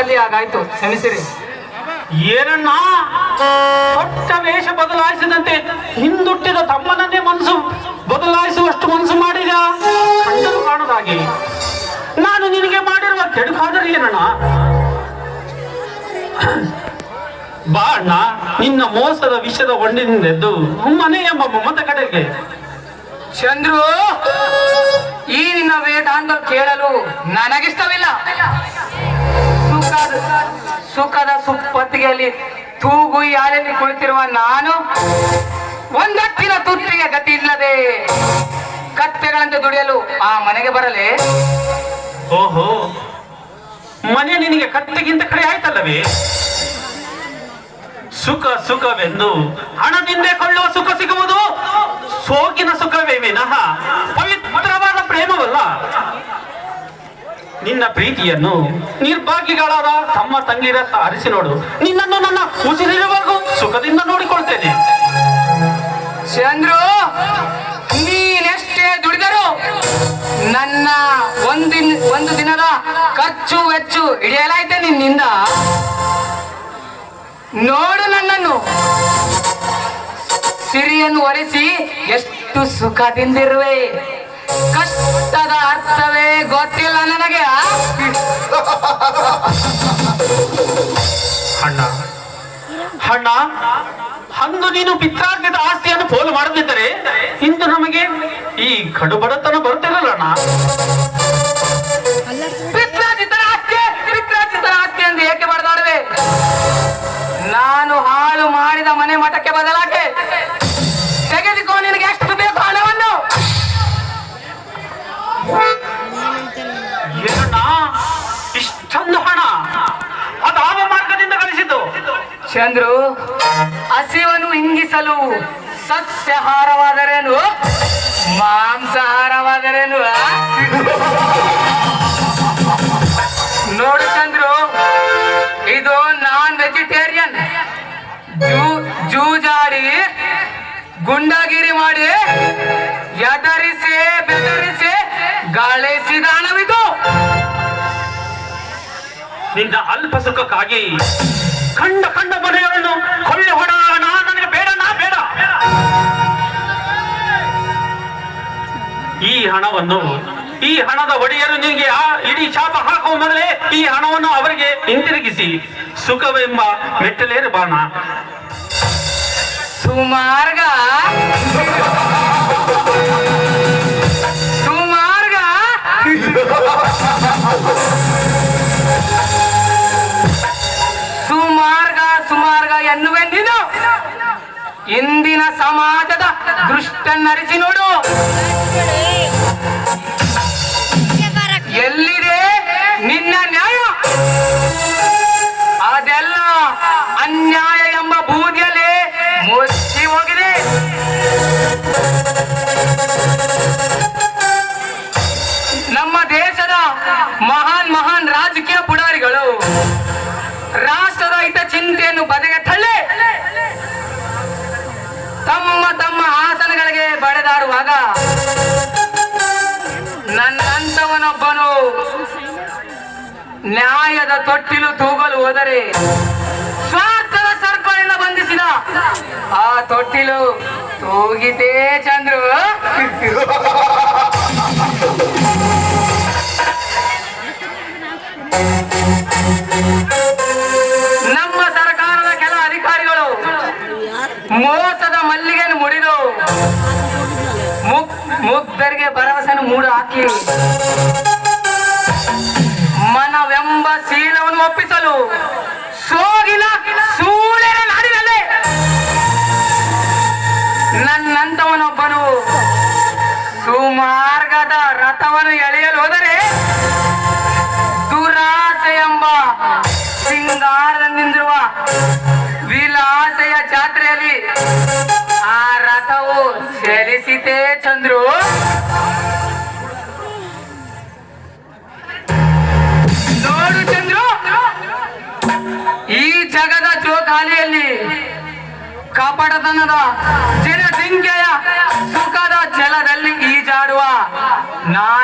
ತಪ್ಪಿದಲ್ಲಿ ಹಾಗಾಯ್ತು, ಕ್ಷಮಿಸಿರಿ. ಏನಣ್ಣ, ದೊಡ್ಡ ವೇಷ ಬದಲಾಯಿಸಿದಂತೆ ಹಿಂದುಟ್ಟಿದ ತಮ್ಮನನ್ನೇ ಮನಸ್ಸು ಬದಲಾಯಿಸುವಷ್ಟು ಮನಸ್ಸು ಮಾಡಿದ ಕಂಡರು ಕಾಣದಾಗಿ ನಾನು ನಿನಗೆ ಮಾಡಿರುವ ಕೆಡುಕಾದರೆ ಏನಣ್ಣ? ಬಾ ಅಣ್ಣ, ನಿನ್ನ ಮೋಸದ ವಿಷದ ಹೊಂಡಿನಿಂದೆದ್ದು ಮನೆ ಎಂಬ ಮಮತ ಕಡೆಗೆ. ಚಂದ್ರು, ಈ ನಿನ್ನ ವೇದಾಂತ ಕೇಳಲು ನನಗಿಷ್ಟವಿಲ್ಲ. ಸುಖದ ಸುಪ್ಪತ್ತಿಗೆಯಲ್ಲಿ ತೂಗು ಯಾರಲ್ಲಿ ಕುಳಿತಿರುವ ನಾನು ಒಂದತ್ತಿನ ತುತ್ತಿಗೆ ಗತಿ ಇಲ್ಲದೆ ಕತ್ತೆಗಳಂತೆ ದುಡಿಯಲು ಆ ಮನೆಗೆ ಬರಲೇ? ಓಹೋ, ಮನೆ ನಿನಗೆ ಕತ್ತೆಗಿಂತ ಕಡೆ ಆಯ್ತಲ್ಲವೇ? ಸುಖವೆಂದು ಹಣದಿಂದೇ ಕೊಳ್ಳುವ ಸುಖ ಸಿಗುವುದು ಸೋಗಿನ ಸುಖವೇ ವಿನಃ ಪವಿತ್ರವಾದ ಪ್ರೇಮವಲ್ಲ. ನಿನ್ನ ಪ್ರೀತಿಯನ್ನು ನಿರ್ಭಾಗ್ಯಗಳಾದ ತಮ್ಮ ತಂಗಿರತ್ತ ಅರಿಸಿ ನೋಡು. ನಿನ್ನನ್ನು ನನ್ನ ಉಸಿರಿರುವಾಗ ಸುಖದಿಂದ ನೋಡಿಕೊಳ್ತೇನೆ. ಚಂದ್ರು, ನೀನೆಷ್ಟೇ ದುಡಿದರು ನನ್ನ ಒಂದು ದಿನದ ಖರ್ಚು ವೆಚ್ಚು ಹಿಡಿಯಲಾಯ್ತೆ ನಿನ್ನಿಂದ. ನೋಡು ನನ್ನನ್ನು, ಸಿರಿಯನ್ನು ಒರೆಸಿ ಎಷ್ಟು ಸುಖದಿಂದಿರುವೆ. ಕಷ್ಟದ ಅರ್ಥವೇ ಗೊತ್ತಿಲ್ಲ ನನಗೆ. ಅಣ್ಣ, ಅಂದು ನೀನು ಪಿತ್ರಾರ್ಜಿತ ಆಸ್ತಿಯನ್ನು ಪೋಲು ಮಾಡದಿದ್ದರೆ ಇಂದು ನಮಗೆ ಈ ಕಡುಬಡತನ ಬರುತ್ತಿರಲ್ಲ ಅಣ್ಣ. ಪಿತ್ರಾರ್ಜಿತ ಆಸ್ತಿ ಎಂದು ಏಕೆ ಬಡದಾಡುವೆ? ನಾನು ಹಾಳು ಮಾಡಿದ ಮನೆ ಮಠಕ್ಕೆ ಬದಲಾಗಿ ತೆಗೆದುಕೋ ನಿನಗೆ ಎಷ್ಟು ಬೇಕು ಹಣವನ್ನು. ಏನಣ್ಣ, ಇಷ್ಟೊಂದು ಹಣ ಅದಾವ ಮಾರ್ಗದಿಂದ ಗಳಿಸಿದ್ದು? ಚಂದ್ರು, ಹಸಿವನ್ನು ಇಂಗಿಸಲು ಸಸ್ಯಾಹಾರವಾದರೇನು ಮಾಂಸಾಹಾರವಾದರೇನು? ನೋಡು ಚಂದ್ರು, ಇದು ನಾನ್ ವೆಜಿಟೇರಿಯನ್. ಜೂಜಾಡಿ ಗುಂಡಾಗಿರಿ ಮಾಡಿ ಎದರಿಸಿ ಬೆದರಿಸಿ ಗಳಿಸಿದ ಹಣವಿದು. ನಿನ್ನ ಅಲ್ಪ ಸುಖಕ್ಕಾಗಿ ಕಂಡ ಮನೆಯನ್ನು ಕೊಳ್ಳೆ ಹೊಡೋಣ ನನಗೆ ಬೇಡ. ಈ ಹಣದ ಒಡೆಯರು ನಿನಗೆ ಆ ಇಡೀ ಶಾಪ ಹಾಕುವ ಮೊದಲೇ ಈ ಹಣವನ್ನು ಅವರಿಗೆ ಹಿಂತಿರುಗಿಸಿ ಸುಖವೆಂಬ ಮೆಟ್ಟಲೇರು ಬಾಣ. ಸುಮಾರ್ಗ ಎನ್ನುವೆ ನೀನು. ಇಂದಿನ ಸಮಾಜದ ದೃಷ್ಟನ್ನರಿಸಿ ನೋಡು. ಎಲ್ಲಿದೆ ನಿನ್ನ ನ್ಯಾಯ? ಅದೆಲ್ಲ ಅನ್ಯಾಯ ಎಂಬ ಬೂದಿಯಲ್ಲಿ ಮುಚ್ಚಿ ಹೋಗಿದೆ. ನಮ್ಮ ದೇಶದ ಮಹಾನ್ ರಾಜಕೀಯ ಪುಡಾರಿಗಳು ರಾಷ್ಟ್ರದ ಹಿತ ಚಿಂತೆಯನ್ನು ಬದಿಗೆ ತಳ್ಳಿ ತಮ್ಮ ಆಸನಗಳಿಗೆ ಬಡಿದಾಡುವಾಗ ನನ್ನಂತವನೊಬ್ಬನು ನ್ಯಾಯದ ತೊಟ್ಟಿಲು ತೂಗಲು ಹೋದರೆ ಸ್ವಾರ್ಥದ ಸರ್ಪದಿಂದ ಬಂಧಿಸಿದ ಆ ತೊಟ್ಟಿಲು ತೂಗಿತೇ ಚಂದ್ರು. ನಮ್ಮ ಸರ್ಕಾರದ ಕೆಲ ಅಧಿಕಾರಿಗಳು ಮೋಸದ ಮಲ್ಲಿಗೆಯನ್ನು ಮುಡಿದು ಮುಗ್ಧರಿಗೆ ಭರವಸೆಯನ್ನು ಮೂಡು ಹಾಕಿ ಮನವೆಂಬ ಶೀಲವನ್ನು ಒಪ್ಪಿಸಲು ಸೋಗಿನ ಸೂಳೆರ ನಾಡಿನಲ್ಲೇ ನನ್ನಂತವನೊಬ್ಬನು ಸುಮಾರ್ಗದ ರಥವನ್ನು ಎಳೆಯಲು ಹೋದರೆ ದುರಾಸೆ ಎಂಬ ಸಿಂಗಾರದಿಂದಿರುವ ವಿಲಾಸೆಯ ಜಾತ್ರೆಯಲ್ಲಿ ಆ ರಥವು ಚಲಿಸಿತೇ ಚಂದ್ರು. ನೋಡು ಚಂದ್ರು, ಈ ಜಗದ ಜೋಕಾಲಿಯಲ್ಲಿ ಕಪಟತನದ ಜನಸಂಖ್ಯೆಯ ಸುಖದ ಜಲದಲ್ಲಿ ಈಜಾಡುವ ನಾನು